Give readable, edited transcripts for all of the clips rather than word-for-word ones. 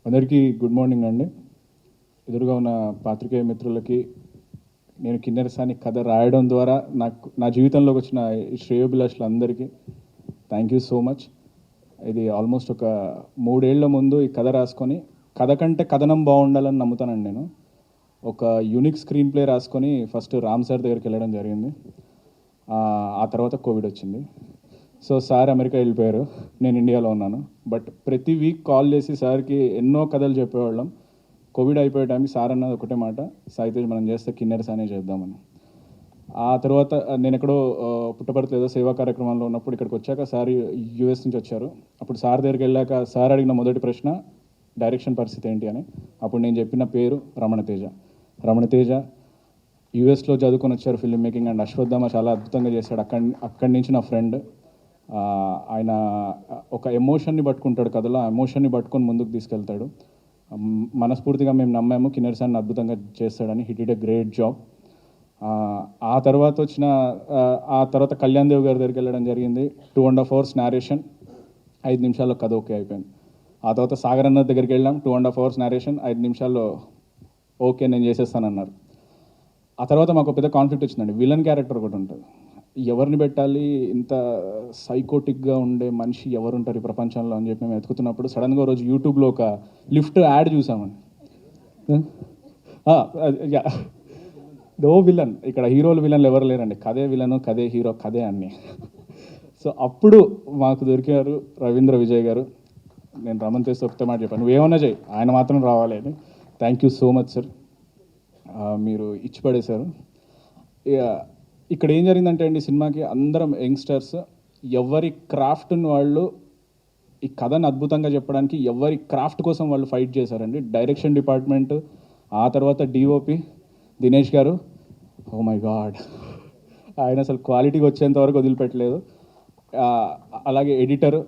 అందరికీ good morning అండి. ఎదురుగా ఉన్న పాత్రికేయ మిత్రులకి, నేను కిన్నెరసాని కథ రాయడం ద్వారా నా జీవితంలోకి వచ్చిన ఈ శ్రేయోభిలాషులందరికీ థ్యాంక్ యూ సో మచ్. ఇది ఆల్మోస్ట్ ఒక 3 ఏళ్ల ముందు ఈ కథ రాసుకొని, కథ కంటే కథనం బాగుండాలని నమ్ముతానండి నేను. ఒక యూనిక్ స్క్రీన్ ప్లే రాసుకొని ఫస్ట్ రామ్ సార్ దగ్గరికి వెళ్ళడం జరిగింది. ఆ తర్వాత కోవిడ్ వచ్చింది. సో సార్ అమెరికా వెళ్ళిపోయారు, నేను ఇండియాలో ఉన్నాను. బట్ ప్రతి వీక్ కాల్ చేసి సార్కి ఎన్నో కథలు చెప్పేవాళ్ళం. కోవిడ్ అయిపోయే టైంకి సార్ అన్నది ఒకటే మాట, సాయితేజ్ మనం చేస్తే కిన్నెరసానే చేద్దామని. ఆ తర్వాత నేను ఎక్కడో పుట్టపర్తి ఏదో సేవా కార్యక్రమంలో ఉన్నప్పుడు ఇక్కడికి వచ్చాక సార్ యూఎస్ నుంచి వచ్చారు. అప్పుడు సార్ దగ్గరికి వెళ్ళాక సార్ అడిగిన మొదటి ప్రశ్న డైరెక్షన్ పరిస్థితి ఏంటి అని. అప్పుడు నేను చెప్పిన పేరు రమణతేజ. రమణతేజ యూఎస్లో చదువుకొని వచ్చారు ఫిల్మ్ మేకింగ్, అండ్ అశ్వత్థామ చాలా అద్భుతంగా చేశాడు. అక్కడి నుంచి నా ఫ్రెండ్. ఆయన ఒక ఎమోషన్ని పట్టుకుంటాడు కథలో, ఆ ఎమోషన్ని పట్టుకొని ముందుకు తీసుకెళ్తాడు. మనస్ఫూర్తిగా మేము నమ్మాము కిన్నెరసాన్ని అద్భుతంగా చేస్తాడని. హి డిడ్ ఎ గ్రేట్ జాబ్. ఆ తర్వాత కళ్యాణ్ దేవ్ గారి దగ్గరికి వెళ్ళడం జరిగింది. 2.5 hours నేరేషన్, 5 నిమిషాల్లో కథ ఓకే అయిపోయింది. ఆ తర్వాత సాగర్ అన్న దగ్గరికి వెళ్ళాం, 2.5 hours నేరేషన్, 5 నిమిషాల్లో ఓకే నేను చేసేస్తానన్నారు. ఆ తర్వాత మాకు పెద్ద కాన్ఫ్లిక్ట్ వచ్చిందండి. విలన్ క్యారెక్టర్ ఒకటి ఉంటుంది, ఎవరిని పెట్టాలి, ఇంత సైకోటిక్గా ఉండే మనిషి ఎవరు ఉంటారు ఈ ప్రపంచంలో అని చెప్పి మేము వెతుకుతున్నప్పుడు సడన్గా రోజు యూట్యూబ్లో ఒక లిఫ్ట్ యాడ్ చూసామండి. నో విలన్, ఇక్కడ హీరోలు విలన్లు ఎవరు లేరండి, కదే విలను, కదే హీరో, కదే అన్ని. సో అప్పుడు మాకు దొరికారు రవీంద్ర విజయ్ గారు. నేను రమణ్ చేస్తే ఒకటే మాట చెప్పాను, నువ్వేమన్నా చేయి, ఆయన మాత్రం రావాలి అని. Thank you so much sir, మీరు ఇచ్చి పడేశారు. ఇక్కడ ఏం జరిగిందంటే అండి, సినిమాకి అందరం యంగ్స్టర్స్, ఎవరి క్రాఫ్ట్ని వాళ్ళు ఈ కథను అద్భుతంగా చెప్పడానికి ఎవరి క్రాఫ్ట్ కోసం వాళ్ళు ఫైట్ చేశారండి. డైరెక్షన్ డిపార్ట్మెంట్, ఆ తర్వాత డిఓపి దినేష్ గారు, ఓ మై గాడ్, ఆయన అసలు క్వాలిటీకి వచ్చేంత వరకు వదిలిపెట్టలేదు. అలాగే ఎడిటర్,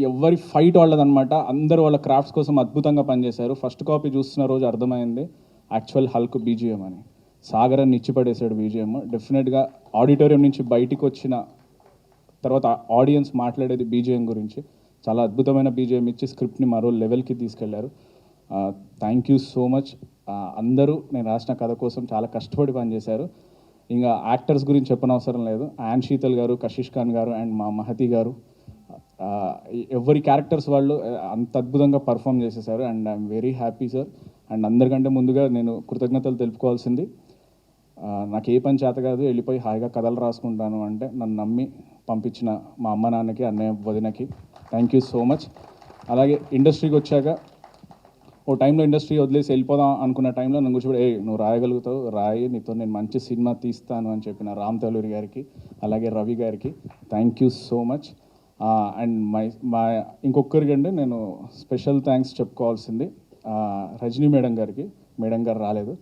ఎవరి ఫైట్ వాళ్ళదనమాట. అందరూ వాళ్ళ క్రాఫ్ట్స్ కోసం అద్భుతంగా పనిచేశారు. ఫస్ట్ కాపీ చూస్తున్న రోజు అర్థమైంది యాక్చువల్ హల్క్ బీజిఎం అని. సాగరాన్ని ఇచ్చిపడేశాడు బీజిఎం. డెఫినెట్గా ఆడిటోరియం నుంచి బయటికి వచ్చిన తర్వాత ఆడియన్స్ మాట్లాడేది బీజిఎం గురించి. చాలా అద్భుతమైన బీజిఎం ఇచ్చి స్క్రిప్ట్ని మరో లెవెల్కి తీసుకెళ్లారు. Thank you so much. అందరూ నేను రాసిన కథ కోసం చాలా కష్టపడి పనిచేశారు. ఇంకా యాక్టర్స్ గురించి చెప్పనవసరం లేదు. యాన్ శీతల్ గారు, కషిష్ ఖాన్ గారు అండ్ మా మహతి గారు, ఎవరి క్యారెక్టర్స్ వాళ్ళు అంత అద్భుతంగా పర్ఫామ్ చేసేసారు. And I'm very happy sir. And అందరికంటే ముందుగా నేను కృతజ్ఞతలు తెలుపుకోవాల్సింది, నాకు ఏ పని చేత కాదు, వెళ్ళిపోయి హాయిగా కథలు రాసుకుంటాను అంటే నన్ను నమ్మి పంపించిన మా అమ్మ నాన్నకి, అన్నయ్య వదినకి థ్యాంక్ యూ సో మచ్. అలాగే ఇండస్ట్రీకి వచ్చాక ఓ టైంలో ఇండస్ట్రీ వదిలేసి వెళ్ళిపోదాం అనుకున్న టైంలో నన్ను కూర్చోబెట్టి, నువ్వు రాయగలుగుతావు, రాయి, నీతో నేను మంచి సినిమా తీస్తాను అని చెప్పిన రామ్ తలూరి గారికి, అలాగే రవి గారికి thank you so much. And మా ఇంకొకరికి అండి నేను స్పెషల్ థ్యాంక్స్ చెప్పుకోవాల్సింది రజనీ మేడం గారికి. మేడం గారు రాలేదు.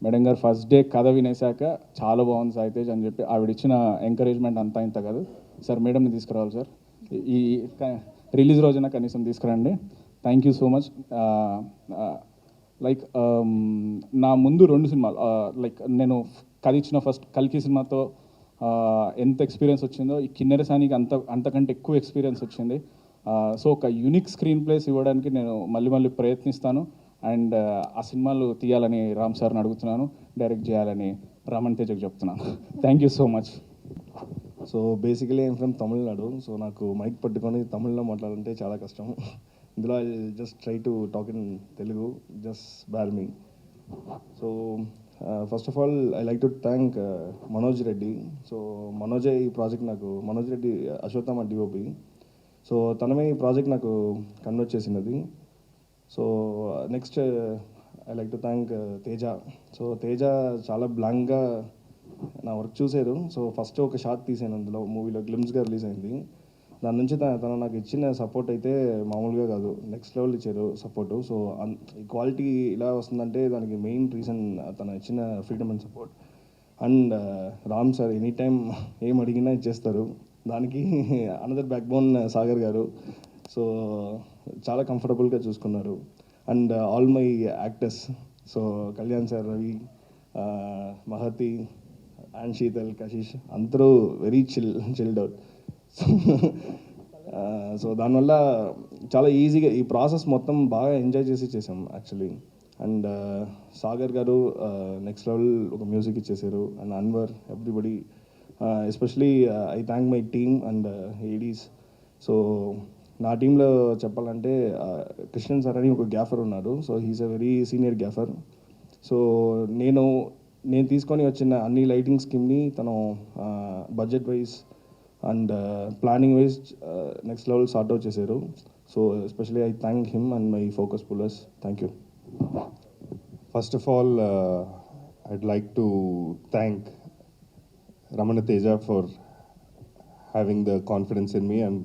మేడం గారు ఫస్ట్ డే కథ వినేశాక చాలా బాగుంది సాయితేజ్ అని చెప్పి ఆవిడ ఇచ్చిన ఎంకరేజ్మెంట్ అంతా ఇంత కాదు. సార్ మేడంని తీసుకురావాలి సార్, ఈ రిలీజ్ రోజున కనీసం తీసుకురండి. Thank you so much. Like నా ముందు 2 సినిమాలు, లైక్ నేను కథ ఇచ్చిన ఫస్ట్ కల్కి సినిమాతో ఎంత ఎక్స్పీరియన్స్ వచ్చిందో ఈ కిన్నెరసానికి అంతకంటే ఎక్కువ ఎక్స్పీరియన్స్ వచ్చింది. సో ఒక యూనిక్ స్క్రీన్ ప్లేస్ ఇవ్వడానికి నేను మళ్ళీ ప్రయత్నిస్తాను. అండ్ ఆ సినిమాలు తీయాలని రామ్ సార్ని అడుగుతున్నాను, డైరెక్ట్ చేయాలని రమణ్ తేజకి చెప్తున్నాను. Thank you so much. So basically I'm from Tamil Nadu. So నాకు మైక్ పట్టుకొని తమిళ్లో మాట్లాడాలంటే చాలా కష్టం. ఇందులో I just try to talk in Telugu, just bear me. So first of all I like to thank Manoj Reddy. So మనోజే ఈ ప్రాజెక్ట్ నాకు, మనోజ్ రెడ్డి అశ్వత్థామ డిఓపి. సో తనమే ఈ ప్రాజెక్ట్ నాకు కన్వర్ట్ చేసినది. So next I like to thank Teja. So Teja చాలా బ్లాంక్గా నా వర్క్ చూసారు. సో ఫస్ట్ ఒక షార్ట్ తీసాను అందులో, మూవీలో గ్లిమ్స్గా రిలీజ్ అయింది. దాని నుంచి తను నాకు ఇచ్చిన సపోర్ట్ అయితే మామూలుగా కాదు, నెక్స్ట్ లెవెల్ ఇచ్చారు సపోర్టు. సో ఈ క్వాలిటీ ఇలా వస్తుందంటే దానికి మెయిన్ రీజన్ తను ఇచ్చిన freedom and support. And Ram sir any time ఏం అడిగినా ఇచ్చేస్తారు. దానికి అనదర్ బ్యాక్ బోన్ సాగర్ గారు. సో చాలా కంఫర్టబుల్గా చూసుకున్నారు. And all my actors, so Kalyan sir, Ravi, Mahathi, and Sheetal, Kashish, అందరూ వెరీ చిల్డ్ అవుట్. సో దానివల్ల చాలా ఈజీగా ఈ ప్రాసెస్ మొత్తం బాగా ఎంజాయ్ చేసి చేసాం యాక్చువల్లీ. అండ్ సాగర్ గారు నెక్స్ట్ లెవెల్ ఒక మ్యూజిక్ ఇచ్చేసారు. And Anwar, everybody, especially I thank my team and ADs. So నా టీంలో చెప్పాలంటే కృష్ణన్ సార్ అని ఒక గ్యాఫర్ ఉన్నారు. So he's a very senior gaffer. So నేను తీసుకొని వచ్చిన అన్ని లైటింగ్ స్కీమ్ని తను budget wise and planning wise next level sort out చేశారు. So especially I thank him and my focus pullers. Thank you. First of all, I'd like to thank Ramana Teja for having the confidence in me, and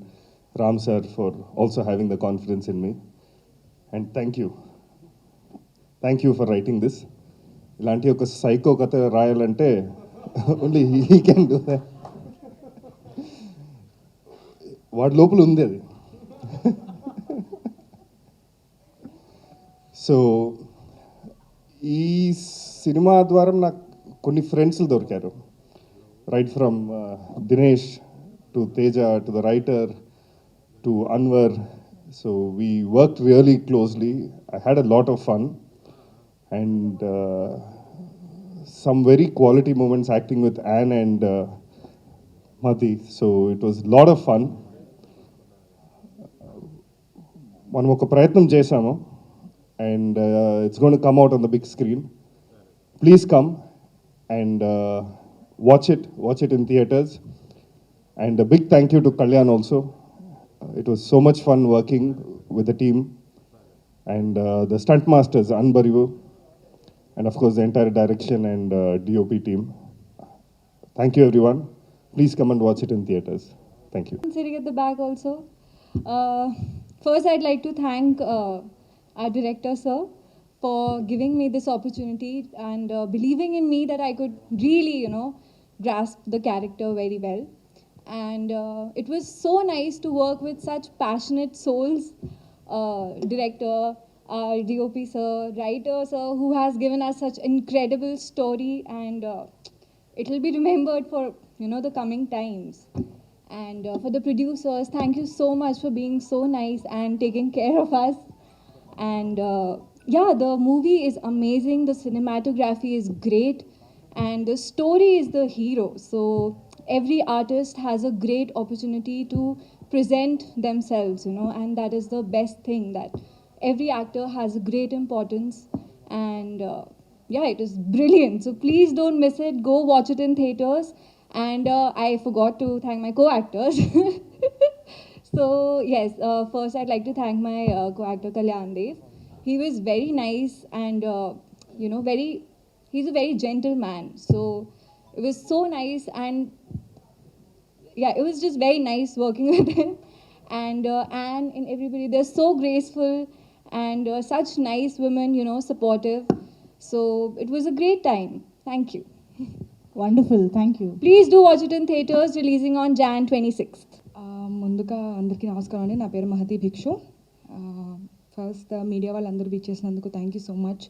Ram sir for also having the confidence in me. And thank you. Thank you for writing this. ఇలాంటి ఒక psycho కథ రాయాలంటే only he can do that. వాడి లోపల ఉంది అది. So ఈ cinema ద్వారా నాకు కొన్ని ఫ్రెండ్స్లు దొరికారు. Right from Dinesh to Teja to the writer to Anwar. So we work really closely. I had a lot of fun and some very quality moments acting with Anne and Mati. So it was a lot of fun. మనం ఒక ప్రయత్నం చేశాము and it's going to come out on the big screen. Please come and watch it in theaters. And a big thank you to Kalyan also. It was so much fun working with the team and the stunt masters Anbarivu, and of course the entire direction and DOP team. Thank you everyone. Please come and watch it in theaters. Thank you. Sitting at the back also. First I'd like to thank our director sir for giving me this opportunity and believing in me that I could really, grasp the character very well. And it was so nice to work with such passionate souls, director, our DOP sir, writer sir, who has given us such incredible story, and it will be remembered for the coming times. And for the producers, thank you so much for being so nice and taking care of us. And yeah, the movie is amazing, the cinematography is great, and the story is the hero. So every artist has a great opportunity to present themselves, and that is the best thing, that every actor has a great importance. And yeah, it is brilliant. So please don't miss it. Go watch it in theaters. And I forgot to thank my co-actors. So yes, first I'd like to thank my co-actor Kalyan Dev. He was very nice and he's a very gentle man. So it was so nice, and yeah, it was just very nice working with him. And Anne and everybody, they're so graceful and such nice women, supportive. So it was a great time. Thank you. Wonderful, thank you. Please do watch it in theaters, releasing on Jan 26th. ముందుగా అందరికీ నమస్కారం అండి. నా పేరు మహతి భిక్షు. First media వాళ్ళందరూ ఇచ్చేసినందుకు thank you so much.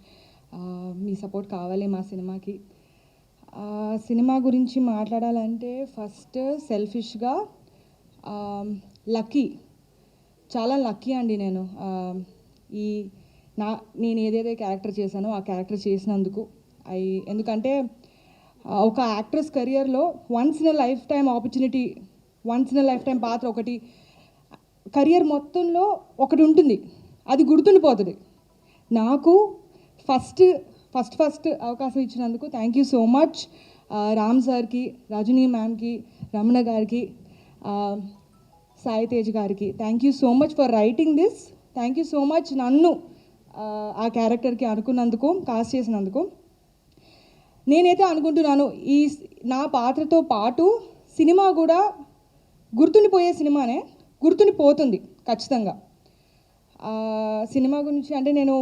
మీ support కావాలి మా సినిమాకి. సినిమా గురించి మాట్లాడాలంటే ఫస్ట్ సెల్ఫిష్గా లక్కీ, చాలా లక్కీ అండి నేను. నేను ఏదైతే క్యారెక్టర్ చేశానో ఆ క్యారెక్టర్ చేసినందుకు. ఎందుకంటే ఒక యాక్ట్రెస్ కెరియర్లో once in a life time opportunity, once in a life time పాత్ర ఒకటి కెరియర్ మొత్తంలో ఒకటి ఉంటుంది, అది గుర్తుండిపోతుంది. నాకు ఫస్ట్ అవకాశం ఇచ్చినందుకు thank you so much Ram సార్కి, రజనీ మ్యామ్కి, రమణ గారికి, సాయి తేజ్ గారికి. Thank you so much for writing this. Thank you so much నన్ను ఆ క్యారెక్టర్కి అనుకున్నందుకు, కాస్ట్ చేసినందుకు. నేనైతే అనుకుంటున్నాను ఈ నా పాత్రతో పాటు సినిమా కూడా గుర్తుండిపోయే సినిమానే, గుర్తుండిపోతుంది ఖచ్చితంగా. సినిమా గురించి అంటే నేను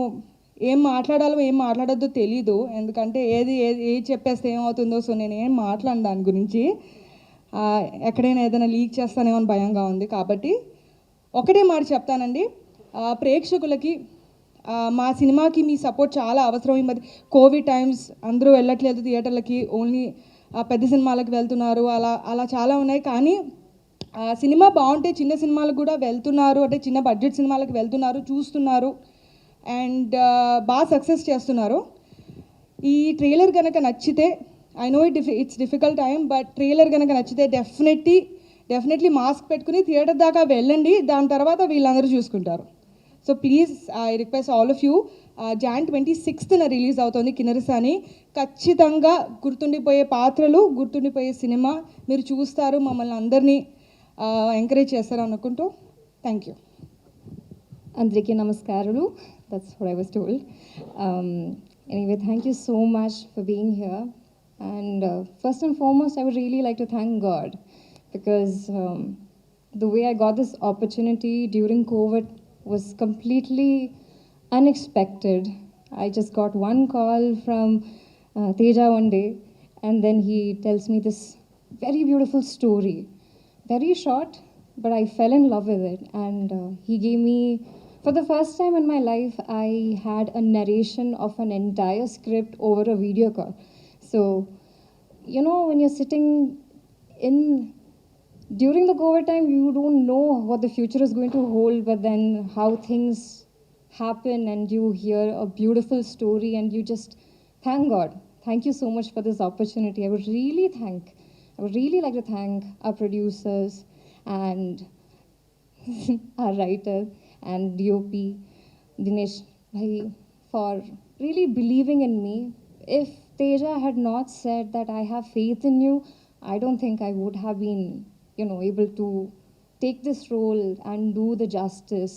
ఏం మాట్లాడాలో ఏం మాట్లాడొద్దో తెలీదు, ఎందుకంటే ఏది చెప్పేస్తే ఏమవుతుందో. సో నేను ఏం మాట్లాడను దాని గురించి. ఎక్కడైనా ఏదైనా లీక్ చేస్తానేమో అని భయంగా ఉంది. కాబట్టి ఒకటే మాట చెప్తానండి, ప్రేక్షకులకి మా సినిమాకి మీ సపోర్ట్ చాలా అవసరం. ఈ మధ్య కోవిడ్ టైమ్స్, అందరూ వెళ్ళట్లేదు థియేటర్లకి, ఓన్లీ పెద్ద సినిమాలకు వెళ్తున్నారు, అలా చాలా ఉన్నాయి. కానీ ఆ సినిమా బాగుంటే చిన్న సినిమాలకు కూడా వెళ్తున్నారు, అంటే చిన్న బడ్జెట్ సినిమాలకు వెళ్తున్నారు, చూస్తున్నారు అండ్ బాగా సక్సెస్ చేస్తున్నారు. ఈ ట్రైలర్ కనుక నచ్చితే, I know it's difficult time, but trailer కనుక నచ్చితే డెఫినెట్లీ మాస్క్ పెట్టుకుని థియేటర్ దాకా వెళ్ళండి. దాని తర్వాత వీళ్ళందరూ చూసుకుంటారు. So please I request all of you, Jan 26th release అవుతుంది కిన్నెరసాని. ఖచ్చితంగా గుర్తుండిపోయే పాత్రలు, గుర్తుండిపోయే సినిమా. మీరు చూస్తారు, మమ్మల్ని అందరినీ ఎంకరేజ్ చేస్తారు అనుకుంటూ. Thank you. Andriki Namaskaralu. That's what I was told. Anyway, thank you so much for being here. And first and foremost, I would really like to thank God because the way I got this opportunity during COVID was completely unexpected. I just got one call from Teja one day, and then he tells me this very beautiful story. Very short, but I fell in love with it. And he gave me, for the first time in my life, I had a narration of an entire script over a video call. So, you know, when you're sitting in during the COVID time, you don't know what the future is going to hold, but then how things happen and you hear a beautiful story and you just thank God. Thank you so much for this opportunity. I would really like to thank our producers and our writer and DOP, Dinesh Bhai, for really believing in me. If Teja had not said that I have faith in you, I don't think I would have been, you know, able to take this role and do the justice.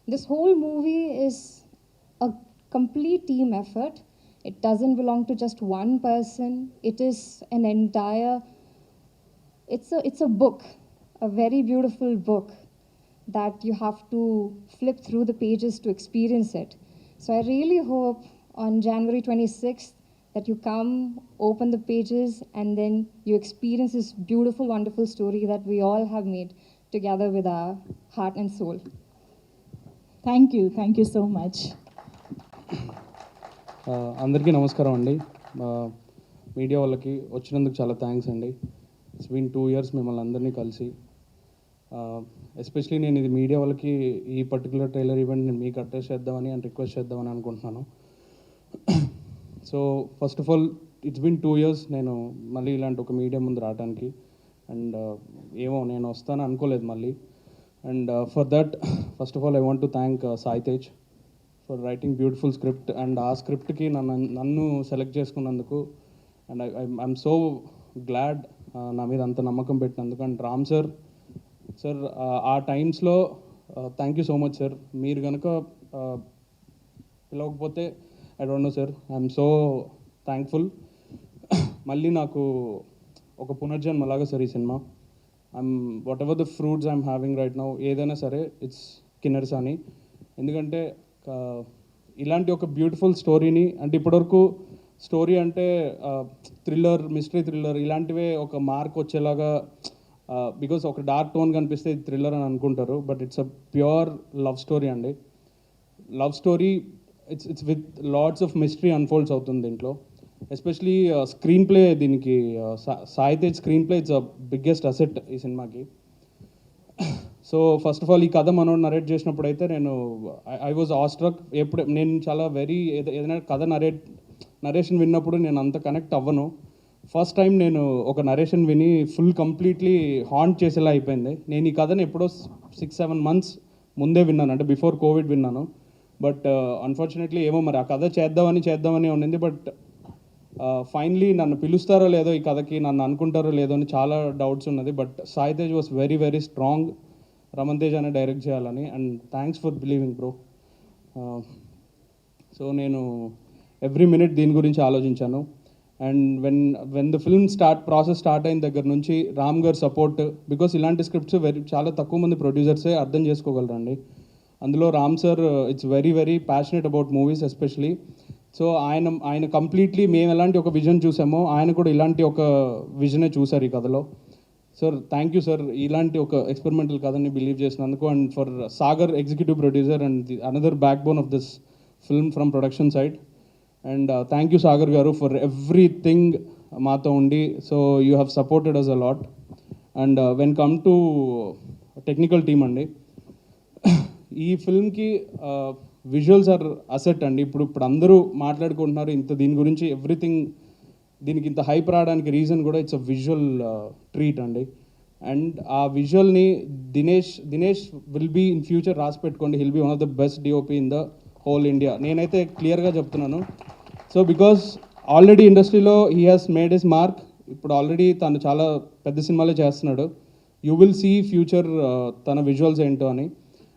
This whole movie is a complete team effort. It doesn't belong to just one person. It is an entire, it's a book, a very beautiful book that you have to flip through the pages to experience it. So I really hope on January 26th that you come, open the pages, and then you experience this beautiful, wonderful story that we all have made together with our heart and soul. Thank you so much. అందరికీ నమస్కారం అండి. Media వాళ్ళకి వచ్చినందుకు చాలా thanks అండి. It's been 2 years మిమ్మల్ని అందరినీ కలిసి. ఎస్పెషలీ నేను ఇది మీడియా వాళ్ళకి ఈ పర్టికులర్ ట్రైలర్ ఈవెంట్ నేను మీకు అడ్రస్ చేద్దామని అండ్ రిక్వెస్ట్ చేద్దామని అనుకుంటున్నాను. So first of all it's been 2 years నేను మళ్ళీ ఇలాంటి ఒక మీడియా ముందు రావడానికి. అండ్ ఏమో నేను వస్తాను అనుకోలేదు మళ్ళీ. And for that first of all I want to thank Sai Tej for writing beautiful script. And ఆ స్క్రిప్ట్కి నన్ను సెలెక్ట్ చేసుకున్నందుకు. అండ్ ఐఎమ్ సో గ్లాడ్ నా మీద అంత నమ్మకం పెట్టినందుకు. అండ్ రామ్ సార్ ఆ టైమ్స్లో thank you so much sir. మీరు కనుక పిలవకపోతే I don't know sir. I'm so thankful. మళ్ళీ నాకు ఒక పునర్జన్మలాగా సార్ ఈ cinema. What the fruits I'm having right now, ఏదైనా సరే ఇట్స్ కిన్నెరసాని. ఎందుకంటే ఇలాంటి ఒక బ్యూటిఫుల్ స్టోరీని, అంటే ఇప్పటివరకు స్టోరీ అంటే థ్రిల్లర్, మిస్టరీ థ్రిల్లర్ ఇలాంటివే ఒక మార్క్ వచ్చేలాగా, బికాస్ ఒక డార్క్ టోన్ కనిపిస్తే ఇది థ్రిల్లర్ అని అనుకుంటారు. But it's a pure love story అండి. Love story it's with lots of mystery అన్ఫోల్డ్స్ అవుతుంది దీంట్లో. ఎస్పెషలీ స్క్రీన్ ప్లే, దీనికి Sai Tej screenplay it's a biggest asset ఈ సినిమాకి. సో ఫస్ట్ ఆఫ్ ఆల్ ఈ కథ మనోడు నరేట్ చేసినప్పుడు అయితే నేను ఐ వాజ్ ఆస్ట్రక్. నేను చాలా ఏదైనా కథ నరేషన్ విన్నప్పుడు నేను అంత కనెక్ట్ అవ్వను. ఫస్ట్ టైం నేను ఒక నరేషన్ విని ఫుల్ కంప్లీట్లీ హాంట్ చేసేలా అయిపోయింది. నేను ఈ కథను ఎప్పుడో 6-7 months ముందే విన్నాను, అంటే బిఫోర్ కోవిడ్ విన్నాను. బట్ అన్ఫార్చునేట్లీ ఏమో మరి ఆ కథ చేద్దామని ఉండింది. బట్ ఫైనలీ నన్ను పిలుస్తారో లేదో ఈ కథకి, నన్ను అనుకుంటారో లేదో అని చాలా డౌట్స్ ఉన్నది. But Sai Tej was very very strong, Raman Tej అనే డైరెక్ట్ చేయాలని. And thanks for believing bro. So నేను ఎవ్రీ మినిట్ దీని గురించి ఆలోచించాను. And when the film process start అయిన దగ్గర నుంచి రామ్ గారి సపోర్ట్, బికాస్ ఇలాంటి స్క్రిప్ట్స్ చాలా తక్కువ మంది ప్రొడ్యూసర్సే అర్థం చేసుకోగలరండి. అందులో Ram sir it's very very passionate about movies especially. So ఆయన కంప్లీట్లీ మేము ఎలాంటి ఒక విజన్ చూసామో ఆయన కూడా ఇలాంటి ఒక విజనే చూసారు ఈ కథలో. సార్ థ్యాంక్ యూ సార్, ఇలాంటి ఒక ఎక్స్పెరిమెంటల్ కథని బిలీవ్ చేసినందుకు. And for Sagar executive producer and another backbone of this film from production side. And thank you Sagar garu for everything మాతో ఉండి. So you have supported us a lot. And when come to technical team అండి, ఈ ఫిల్మ్కి visuals are asset అండి. ఇప్పుడు అందరూ మాట్లాడుకుంటున్నారు ఇంత దీని గురించి, ఎవ్రీథింగ్ దీనికి ఇంత హైప్ రావడానికి రీజన్ కూడా ఇట్స్ అ విజువల్ ట్రీట్ అండి. అండ్ ఆ విజువల్ని Dinesh will be in future రాసి పెట్టుకోండి, he'll be one of the best DOP in the whole India. నేనైతే క్లియర్గా చెప్తున్నాను. సో బికాస్ ఆల్రెడీ ఇండస్ట్రీలో he has made his mark. ఇప్పుడు ఆల్రెడీ తను చాలా పెద్ద సినిమాలే చేస్తున్నాడు. యూ విల్ సీ ఫ్యూచర్ తన విజువల్స్ ఏంటో అని.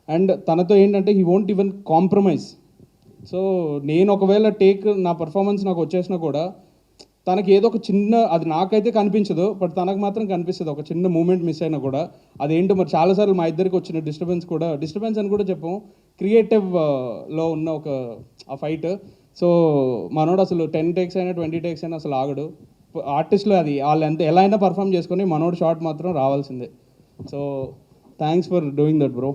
అండ్ తనతో ఏంటంటే he won't even compromise. So నేను ఒకవేళ నా పర్ఫార్మెన్స్ నాకు వచ్చేసినా కూడా తనకి ఏదో ఒక చిన్న, అది నాకైతే కనిపించదు, బట్ తనకు మాత్రం కనిపిస్తుంది ఒక చిన్న మూమెంట్ మిస్ అయినా కూడా. అదేంటో మరి చాలాసార్లు మా ఇద్దరికి వచ్చిన డిస్టర్బెన్స్ అని కూడా చెప్పాము, క్రియేటివ్లో ఉన్న ఆ ఫైట్. సో మనోడు అసలు 10 takes అయినా 20 takes అయినా అసలు ఆగడు. ఆర్టిస్టులు అది వాళ్ళు ఎలా అయినా పర్ఫామ్ చేసుకొని మనోడు షాట్ మాత్రం రావాల్సిందే. So thanks for doing that bro.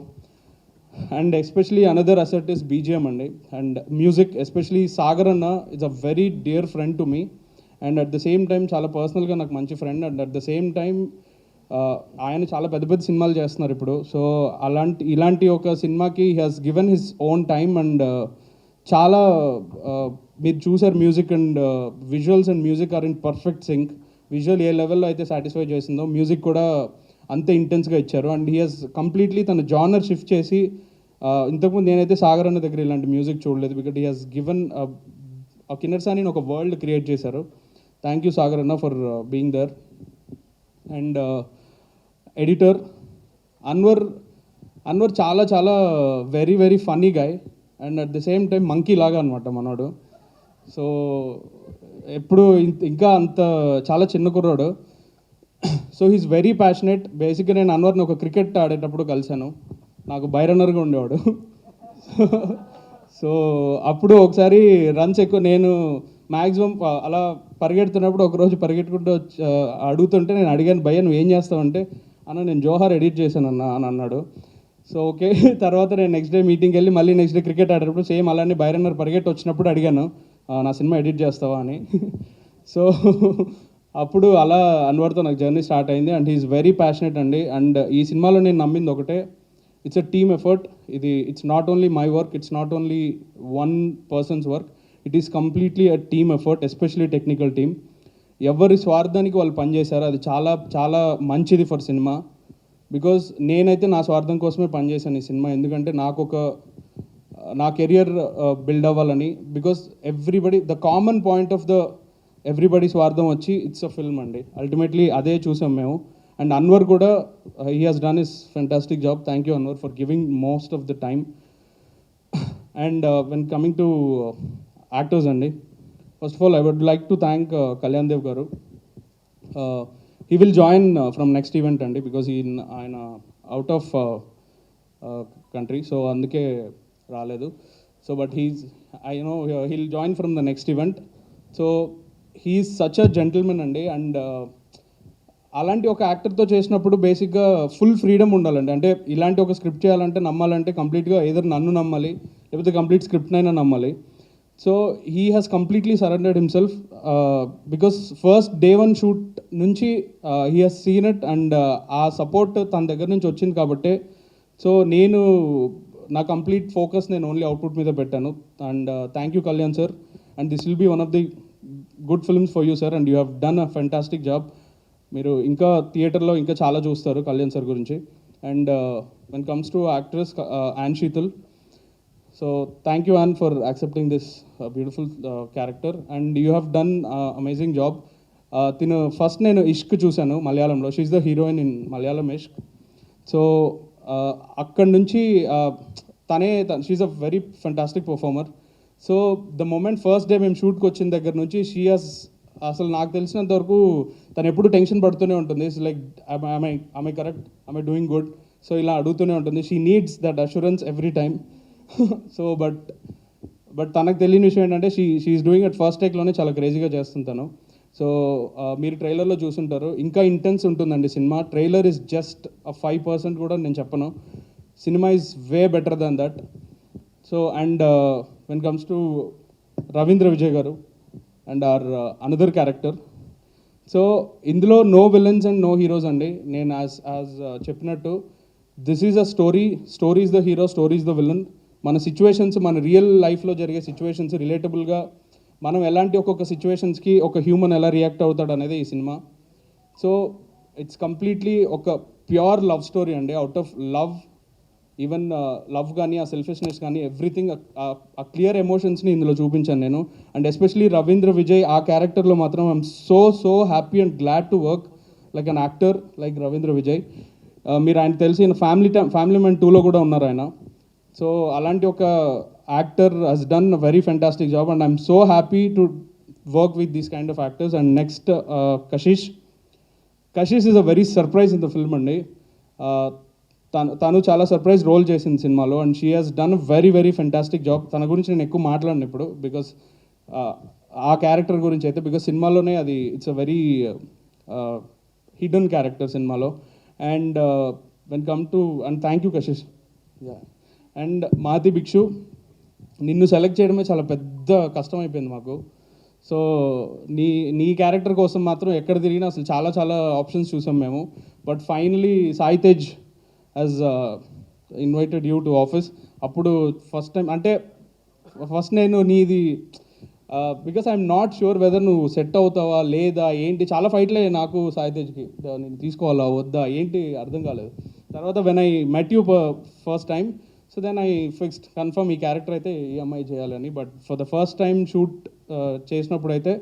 And especially another asset is BGM అండి, అండ్ మ్యూజిక్. ఎస్పెషలీ సాగర్ అన్న is a very dear friend to me, and at the same time చాలా పర్సనల్గా నాకు మంచి friend. And at the same time ఆయన చాలా పెద్ద పెద్ద సినిమాలు చేస్తున్నారు ఇప్పుడు. సో ఇలాంటి ఒక సినిమాకి he has given his own time. And చాలా మీరు చూసారు music and visuals and music are in perfect sync. Visual ఏ లెవెల్లో అయితే సాటిస్ఫై చేసిందో మ్యూజిక్ కూడా అంతే ఇంటెన్స్గా ఇచ్చారు. అండ్ హీ హాస్ కంప్లీట్లీ తన జానర్ షిఫ్ట్ చేసి, ఇంతకుముందు నేనైతే సాగర్ అన్న దగ్గర ఇలాంటి మ్యూజిక్ చూడలేదు. Because he has given Kinnerasani ఒక వరల్డ్ క్రియేట్ చేశారు. థ్యాంక్ యూ సాగర్ అన్న for being there. And editor Anwar చాలా చాలా very very funny guy, and at the same time monkey లాగా అనమాట మనోడు. సో ఎప్పుడు ఇంకా అంత చాలా చిన్న కుర్రాడు. So he's very passionate. బేసిక్గా నేను అన్వర్ని ఒక క్రికెట్ ఆడేటప్పుడు కలిశాను, నాకు బైరన్నర్గా ఉండేవాడు. సో అప్పుడు ఒకసారి రన్స్ ఎక్కువ, నేను మ్యాక్సిమం అలా పరిగెడుతున్నప్పుడు ఒకరోజు పరిగెట్టుకుంటూ అడుగుతుంటే నేను అడిగాను, భయ్య నువ్వు ఏం చేస్తావంటే, అన్న నేను జోహార్ ఎడిట్ చేశాను అన్న అని అన్నాడు. సో ఓకే, తర్వాత నేను నెక్స్ట్ డే మీటింగ్కి వెళ్ళి మళ్ళీ నెక్స్ట్ డే క్రికెట్ ఆడేటప్పుడు సేమ్ అలానే బైరన్నర్ పరిగెట్టి వచ్చినప్పుడు అడిగాను, నా సినిమా ఎడిట్ చేస్తావా అని. సో అప్పుడు అలా అన్వర్తో నాకు జర్నీ స్టార్ట్ అయింది. అండ్ హీఈస్ వెరీ ప్యాషనెట్ అండి. అండ్ ఈ సినిమాలో నేను నమ్మింది ఒకటే, it's a team effort. It's not only my work, it's not only one persons work, it is completely a team effort, especially technical team. ఎవరి స్వార్థానికి వాళ్ళు పనిచేశారు, అది చాలా చాలా మంచిది ఫర్ సినిమా. బికాజ్ నేనైతే నా స్వార్థం కోసమే పనిచేశాను ఈ సినిమా, ఎందుకంటే నా కెరియర్ బిల్డ్ అవ్వాలని. Because the common point of everybody స్వార్థం వచ్చి ఇట్స్ అ ఫిల్మ్ అండి. అల్టిమేట్లీ అదే చూసాం మేము. అండ్ అన్వర్ కూడా he has done his fantastic job. Thank you Anwar for giving most of the time. And when coming to actors అండి, first of all I would like to thank Kalyan Dev garu. He will join from next event అండి, because ఆయన out of country, so అందుకే రాలేదు. So but he'll join from the next event. So he's such a gentlemen అండి. And అలాంటి ఒక యాక్టర్తో చేసినప్పుడు బేసిక్గా full freedom ఉండాలండి. అంటే ఇలాంటి ఒక స్క్రిప్ట్ చేయాలంటే నమ్మాలంటే కంప్లీట్గా ఏదర్ నన్ను నమ్మాలి, లేకపోతే కంప్లీట్ స్క్రిప్ట్నైనా నమ్మాలి. So he has completely surrendered himself, because first day 1 shoot నుంచి he has seen it. And ఆ సపోర్ట్ తన దగ్గర నుంచి వచ్చింది కాబట్టి, సో నా కంప్లీట్ ఫోకస్ నేను ఓన్లీ అవుట్పుట్ మీద పెట్టాను. And thank you Kalyan sir. And this will be one of the good films for you sir, and you have done a fantastic job. మీరు ఇంకా థియేటర్లో ఇంకా చాలా చూస్తారు కళ్యాణ్ సార్ గురించి. And when comes to actress Ann Sheetal, so thank you Ann for accepting this beautiful character, and you have done amazing job. First నేను ఇష్క్ చూశాను మలయాళంలో, she's the heroine in Malayalam Ishq. So అక్కడి నుంచి she's a very fantastic performer. So the moment first day మేము షూట్కి వచ్చిన దగ్గర నుంచి అసలు నాకు తెలిసినంత వరకు తను ఎప్పుడు టెన్షన్ పడుతూనే ఉంటుంది. It's like I correct, I doing good, so ఇలా అడుగుతూనే ఉంటుంది. She needs that assurance every time. So but తనకు తెలియని విషయం ఏంటంటే షీఈస్ డూయింగ్ అట్ ఫస్ట్ టేక్లోనే చాలా క్రేజీగా చేస్తుంటాను. సో మీరు ట్రైలర్లో చూసుంటారు, ఇంకా ఇంటెన్స్ ఉంటుందండి సినిమా. ట్రైలర్ ఇస్ జస్ట్ 5% కూడా నేను చెప్పను, cinema is way better than that. So and when comes to Ravindra Vijay garu and another character, so ఇందులో no villains and no heroes అండి. నేను యాజ్ చెప్పినట్టు this is a story is the hero, story is the villain. మన situations, మన real లైఫ్లో జరిగే situations రిలేటబుల్గా మనం ఎలాంటి ఒక్కొక్క సిచ్యువేషన్స్కి ఒక హ్యూమన్ ఎలా రియాక్ట్ అవుతాడు అనేది ఈ సినిమా. సో ఇట్స్ కంప్లీట్లీ ఒక ప్యూర్ లవ్ స్టోరీ అండి. Out of love, even love కానీ ఆ సెల్ఫిష్నెస్ కానీ ఎవ్రీథింగ్, ఆ క్లియర్ ఎమోషన్స్ని ఇందులో చూపించాను నేను. అండ్ ఎస్పెషలీ రవీంద్ర విజయ్ ఆ క్యారెక్టర్లో మాత్రం I'm so happy and glad to work like an actor like Ravindra Vijay. మీరు ఆయన తెలిసి ఫ్యామిలీ మ్యాన్ 2లో కూడా ఉన్నారు ఆయన. సో అలాంటి ఒక actor has done a very fantastic job and I'm so happy to work with these kind of actors. And next Kashish is a very surprise in the film అండి. తను చాలా సర్ప్రైజ్ రోల్ చేసింది సినిమాలో and she has done very fantastic job. తన గురించి నేను ఎక్కువ మాట్లాడను ఇప్పుడు, బికాస్ ఆ క్యారెక్టర్ గురించి అయితే, బికాస్ సినిమాలోనే అది it's a very hidden character సినిమాలో. And when come to and thank you Kashish. And Mathi Bhikshu, నిన్ను సెలెక్ట్ చేయడమే చాలా పెద్ద కష్టం అయిపోయింది మాకు. సో నీ క్యారెక్టర్ కోసం మాత్రం ఎక్కడ తిరిగినా అసలు చాలా ఆప్షన్స్ చూసాం మేము. But finally Sai Tej has invited you to office. అప్పుడు ఫస్ట్ టైం అంటే ఫస్ట్ నేను నీది because I'm not sure weather నువ్వు సెట్ అవుతావా లేదా ఏంటి, చాలా ఫైట్లే నాకు సాయి తేజ్కి, నేను తీసుకోవాలా వద్దా ఏంటి అర్థం కాలేదు. తర్వాత when I met you first time, so then I fixed confirm ఈ క్యారెక్టర్ అయితే ఈ అమ్మాయి చేయాలని. But for the first time shoot చేసినప్పుడు అయితే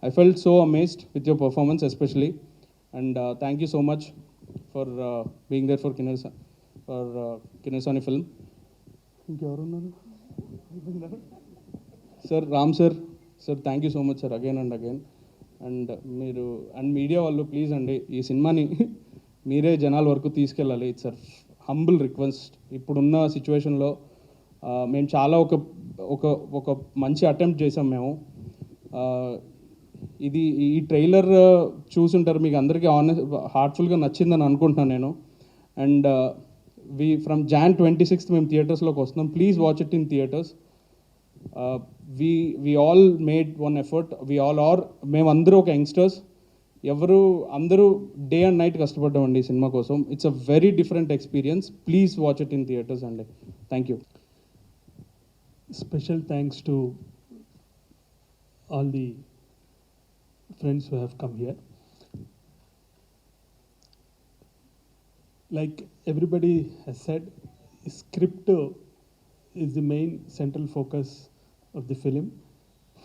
I felt so amazed with your performance especially. And thank you so much for being there for Kinnerasani film. ఇంకెవరున్నారు సార్? Ram sir thank you so much sir again and again. And మీరు and media వాళ్ళు please అండి ఈ సినిమాని మీరే జనాల వరకు తీసుకెళ్ళాలి. It's sir humble request. ఇప్పుడున్న సిచ్యువేషన్లో మేము చాలా ఒక మంచి అటెంప్ట్ చేసాం మేము. ఈ ట్రైలర్ చూసుంటారు, మీకు అందరికీ హార్ట్ఫుల్గా నచ్చిందని అనుకుంటున్నాను నేను. అండ్ ఫ్రమ్ Jan 26th మేము థియేటర్స్లోకి వస్తున్నాం. Please watch it in theatres. we all made one effort. మేమందరూ ఒక యంగ్స్టర్స్, అందరూ డే అండ్ నైట్ కష్టపడ్డామండి ఈ సినిమా కోసం. It's a very different experience. Please watch it in theatres అండి. Thank you. Special thanks to all the friends who have come here. Like everybody has said, script is the main central focus of the film.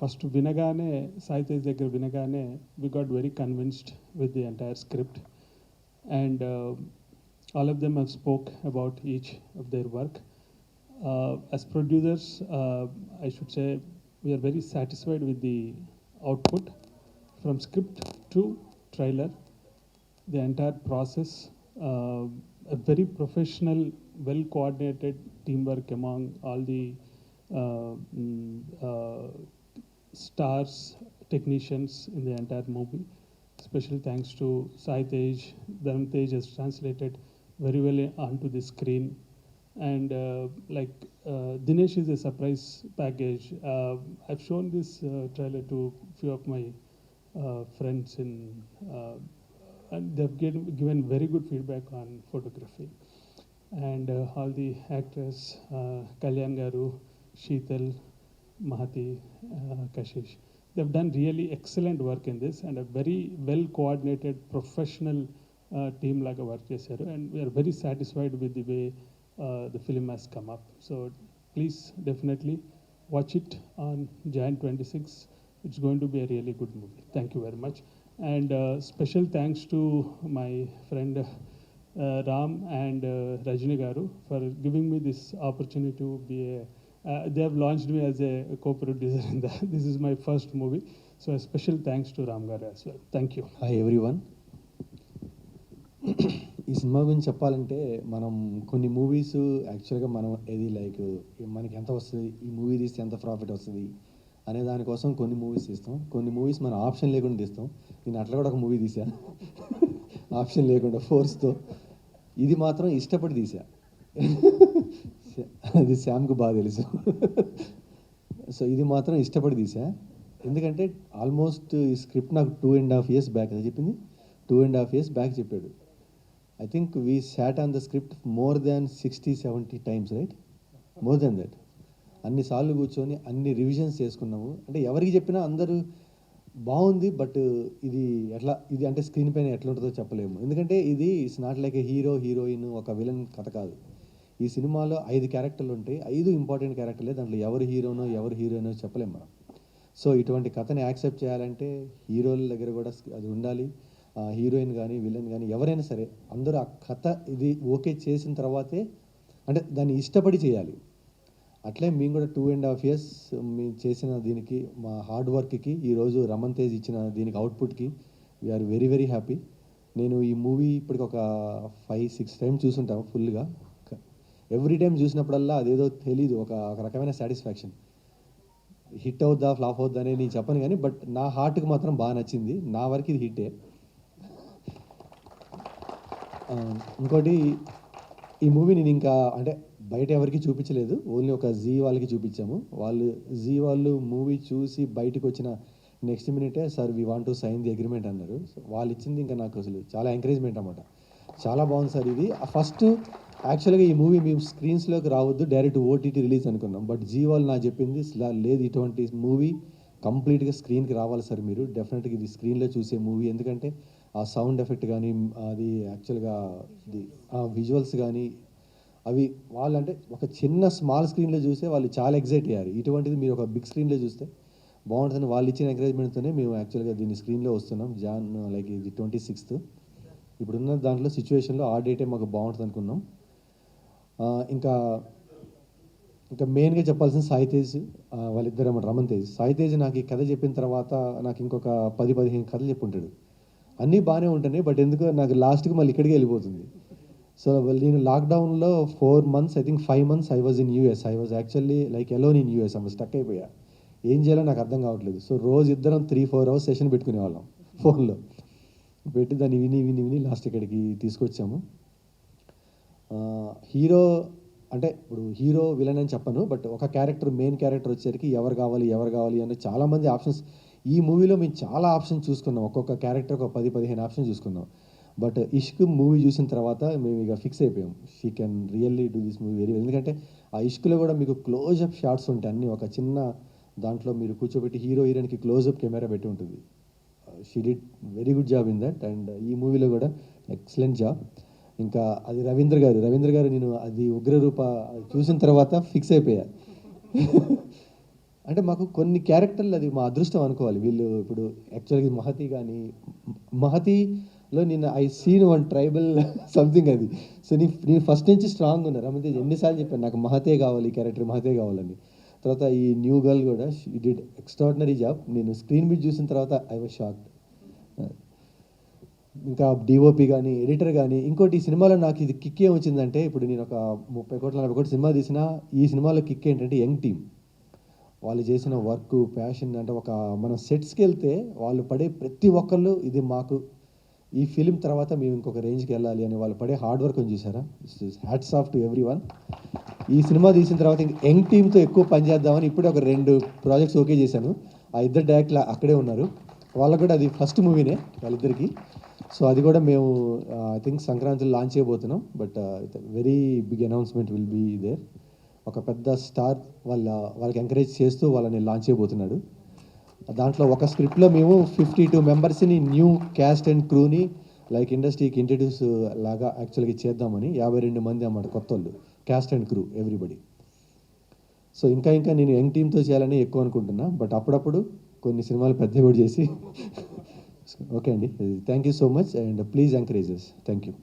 First vinagane, Sai Tej దగ్గర vinagane, we got very convinced with the entire script, and all of them have spoke about each of their work. As producers, I should say we are very satisfied with the output from script to trailer. The entire process, a very professional, well coordinated teamwork among all the stars, technicians in the entire movie. Special thanks to Sai Tej. Dharam Tej has translated very well onto the screen. And Dinesh is a surprise package. I've shown this trailer to few of my friends and they've given very good feedback on photography. And all the actors, Kalyan Garu, Sheetal, Mahati, Kashish, they've done really excellent work in this, and a very well coordinated professional team laga work chesaru, and we are very satisfied with the way the film has come up. So please definitely watch it on Jan 26. It's going to be a really good movie. Thank you very much. And special thanks to my friend Ram and Rajini Garu for giving me this opportunity to be they have launched me as a co-producer in that. This is my first movie. So a special thanks to Ram Garu as well. Thank you. Hi everyone. ఈ cinema గురించి చెప్పాలంటే మనం కొన్ని movies యాక్చువల్గా మనం ఏది like మనకి ఎంత వస్తుంది, ఈ మూవీ తీస్తే ఎంత ప్రాఫిట్ వస్తుంది అనే దానికోసం కొన్ని మూవీస్ తీస్తాం. కొన్ని మూవీస్ మనం ఆప్షన్ లేకుండా తీస్తాం. నేను అట్లా కూడా ఒక మూవీ తీసా ఆప్షన్ లేకుండా ఫోర్స్తో. ఇది మాత్రం ఇష్టపడి తీసా. అది శ్యామ్కు బాగా తెలుసు. సో ఇది మాత్రం ఇష్టపడి తీసా. ఎందుకంటే ఆల్మోస్ట్ ఈ స్క్రిప్ట్ నాకు 2.5 years బ్యాక్ అది చెప్పింది 2.5 years బ్యాక్ చెప్పాడు. I think we SAT on the script more than 60-70 times, right? More than that. అన్నిసార్లు కూర్చొని అన్ని రివిజన్స్ చేసుకున్నాము. అంటే ఎవరికి చెప్పినా అందరూ బాగుంది, బట్ ఇది ఎట్లా, ఇది అంటే స్క్రీన్ పైన ఎట్లా ఉంటుందో చెప్పలేము. ఎందుకంటే ఇది it's not like A hero heroine ఒక విలన్ కథ కాదు. ఈ సినిమాలో 5 క్యారెక్టర్లు ఉంటాయి, 5 ఇంపార్టెంట్ క్యారెక్టర్లే. దాంట్లో ఎవరు హీరోనో ఎవరు హీరోయినో చెప్పలేము మనం. సో ఇటువంటి కథని యాక్సెప్ట్ చేయాలంటే హీరోల దగ్గర కూడా అది ఉండాలి. హీరోయిన్ కానీ విలన్ కానీ ఎవరైనా సరే అందరూ ఆ కథ ఇది ఓకే చేసిన తర్వాతే, అంటే దాన్ని ఇష్టపడి చేయాలి. అట్లే మేము కూడా 2.5 years మేము చేసిన దీనికి మా హార్డ్ వర్క్కి ఈరోజు రమణ్ తేజ్ ఇచ్చిన దీనికి అవుట్పుట్కి వీఆర్ వెరీ వెరీ హ్యాపీ. నేను ఈ మూవీ ఇప్పటికి ఒక 5-6 times చూసుంటాను ఫుల్గా. ఎవ్రీ టైం చూసినప్పుడల్లా అదేదో తెలీదు, ఒక రకమైన సాటిస్ఫాక్షన్. హిట్ అవుద్దా ఫ్లాప్ అవుద్దా అని నేను చెప్పను కానీ, బట్ నా హార్ట్కి మాత్రం బాగా నచ్చింది. నా వరకు ఇది హిట్టే. ఇంకోటి, ఈ మూవీ నేను ఇంకా అంటే బయట ఎవరికి చూపించలేదు, ఓన్లీ ఒక జీ వాళ్ళకి చూపించాము. వాళ్ళు మూవీ చూసి బయటకు వచ్చిన నెక్స్ట్ మినిటే sir we want to sign the agreement అన్నారు. సో వాళ్ళు ఇచ్చింది ఇంకా నాకు అసలు చాలా ఎంకరేజ్మెంట్ అన్నమాట. చాలా బాగుంది సార్ ఇది. ఫస్ట్ యాక్చువల్గా ఈ మూవీ మేము స్క్రీన్స్లోకి రావద్దు, డైరెక్ట్ ఓటీటీ రిలీజ్ అనుకున్నాం. బట్ జీ వాళ్ళు నాకు చెప్పింది లేదు, ఇటువంటి మూవీ కంప్లీట్గా స్క్రీన్కి రావాలి సార్ మీరు, డెఫినెట్గా ఇది స్క్రీన్లో చూసే మూవీ. ఎందుకంటే ఆ సౌండ్ ఎఫెక్ట్ కానీ, అది యాక్చువల్గా ఆ విజువల్స్ కానీ, అవి వాళ్ళంటే ఒక చిన్న స్మాల్ స్క్రీన్లో చూస్తే వాళ్ళు చాలా ఎగ్జైట్ అయ్యారు. ఇటువంటిది మీరు ఒక బిగ్ స్క్రీన్లో చూస్తే బాగుంటుందని వాళ్ళు ఇచ్చిన ఎంకరేజ్మెంట్తోనే మేము యాక్చువల్గా దీన్ని స్క్రీన్లో వస్తున్నాం. లైక్ ఇది 26th. ఇప్పుడున్న దాంట్లో సిచ్యువేషన్లో ఆ డేటే మాకు బాగుంటుంది అనుకున్నాం. ఇంకా మెయిన్గా చెప్పాల్సిన సాయి తేజ్, వాళ్ళిద్దరు రమణ్ తేజ్. సాయి తేజ్ నాకు ఈ కథ చెప్పిన తర్వాత నాకు ఇంకొక 10-15 కథలు చెప్పుంటాడు. అన్నీ బాగానే ఉంటున్నాయి, బట్ ఎందుకో నాకు లాస్ట్కి మళ్ళీ ఇక్కడికే వెళ్ళిపోతుంది. సో నేను లాక్డౌన్లో 4 months, I think 5 months I was in US. I was actually like alone in US. అమ్మ స్టక్ అయిపోయా, ఏం చేయాలో నాకు అర్థం కావట్లేదు. సో రోజు ఇద్దరం 3-4 hours సెషన్ పెట్టుకునేవాళ్ళం ఫోన్లో పెట్టి, దాన్ని విని లాస్ట్ ఇక్కడికి తీసుకొచ్చాము. హీరో అంటే ఇప్పుడు హీరో విలన్ అని చెప్పను, బట్ ఒక క్యారెక్టర్, మెయిన్ క్యారెక్టర్ వచ్చేసరికి ఎవరు కావాలి అని చాలామంది ఆప్షన్స్. ఈ మూవీలో మేము చాలా ఆప్షన్స్ చూసుకున్నాం, ఒక్కొక్క క్యారెక్టర్ ఒక 10-15 ఆప్షన్స్ చూసుకున్నాం. బట్ ఇష్క్ మూవీ చూసిన తర్వాత మేము ఇక ఫిక్స్ అయిపోయాం, she can really do this movie very well. ఎందుకంటే ఆ ఇష్క్లో కూడా మీకు క్లోజ్అప్ షాట్స్ ఉంటాయి అన్నీ. ఒక చిన్న దాంట్లో మీరు కూర్చోబెట్టి హీరోయిన్కి క్లోజ్అప్ కెమెరా పెట్టి ఉంటుంది. She did very good job in that. And ఈ మూవీలో కూడా ఎక్సలెంట్ జాబ్. ఇంకా అది రవీంద్ర గారు నేను అది ఉగ్రరూప చూసిన తర్వాత ఫిక్స్ అయిపోయా. అంటే మాకు కొన్ని క్యారెక్టర్లు అది మా అదృష్టం అనుకోవాలి. వీళ్ళు ఇప్పుడు యాక్చువల్గా మహతి కానీ, మహతిలో నేను I seen one tribal something అది. సో నేను ఫస్ట్ నుంచి స్ట్రాంగ్ ఉన్నా. రమణ్ తేజ్ ఎన్నిసార్లు చెప్పాను నాకు మహతే కావాలి, ఈ క్యారెక్టర్ మహతే కావాలని. తర్వాత ఈ న్యూ గర్ల్ కూడా షీ డిడ్ ఎక్స్ట్రాడినరీ జాబ్. నేను స్క్రీన్ మీద చూసిన తర్వాత ఐ వాజ్ షాక్డ్. ఇంకా డిఓపి కానీ, ఎడిటర్ కానీ. ఇంకోటి ఈ సినిమాలో నాకు ఇది కిక్ ఏం వచ్చిందంటే, ఇప్పుడు నేను ఒక 30 కోట్ల 40 కోట్ల సినిమా తీసిన, ఈ సినిమాలో కిక్ ఏంటంటే యంగ్ టీమ్ వాళ్ళు చేసిన వర్క్, ప్యాషన్. అంటే ఒక మనం సెట్స్కి వెళ్తే వాళ్ళు పడే ప్రతి ఒక్కళ్ళు ఇది మాకు ఈ ఫిలిం తర్వాత మేము ఇంకొక రేంజ్కి వెళ్ళాలి అని వాళ్ళు పడే హార్డ్ వర్క్ అని చూసారా. Hats off to every one. ఈ సినిమా తీసిన తర్వాత యంగ్ టీమ్తో ఎక్కువ పనిచేద్దామని ఇప్పుడే ఒక 2 ప్రాజెక్ట్స్ ఓకే చేశాను. ఆ ఇద్దరు డైరెక్ట్లు అక్కడే ఉన్నారు. వాళ్ళకు కూడా అది ఫస్ట్ మూవీనే వాళ్ళిద్దరికి. సో అది కూడా మేము ఐ థింక్ సంక్రాంతిలో లాంచ్ చేయబోతున్నాం. But very big announcement will be there. ఒక పెద్ద స్టార్ వాళ్ళకి ఎంకరేజ్ చేస్తూ వాళ్ళని లాంచ్ చేయబోతున్నాడు. దాంట్లో ఒక స్క్రిప్ట్లో మేము 52 మెంబర్స్ని న్యూ క్యాస్ట్ అండ్ క్రూని లైక్ ఇండస్ట్రీకి ఇంట్రడ్యూస్ లాగా యాక్చువల్గా చేద్దామని. 52 మంది అన్నమాట కొత్త వాళ్ళు, caste and crew everybody. So ఇంకా నేను యంగ్ టీమ్తో చేయాలని ఎక్కువ అనుకుంటున్నా. బట్ అప్పుడప్పుడు కొన్ని సినిమాలు పెద్దవి కూడా చేసి ఓకే అండి. Thank you so much and please encourage us. Thank you.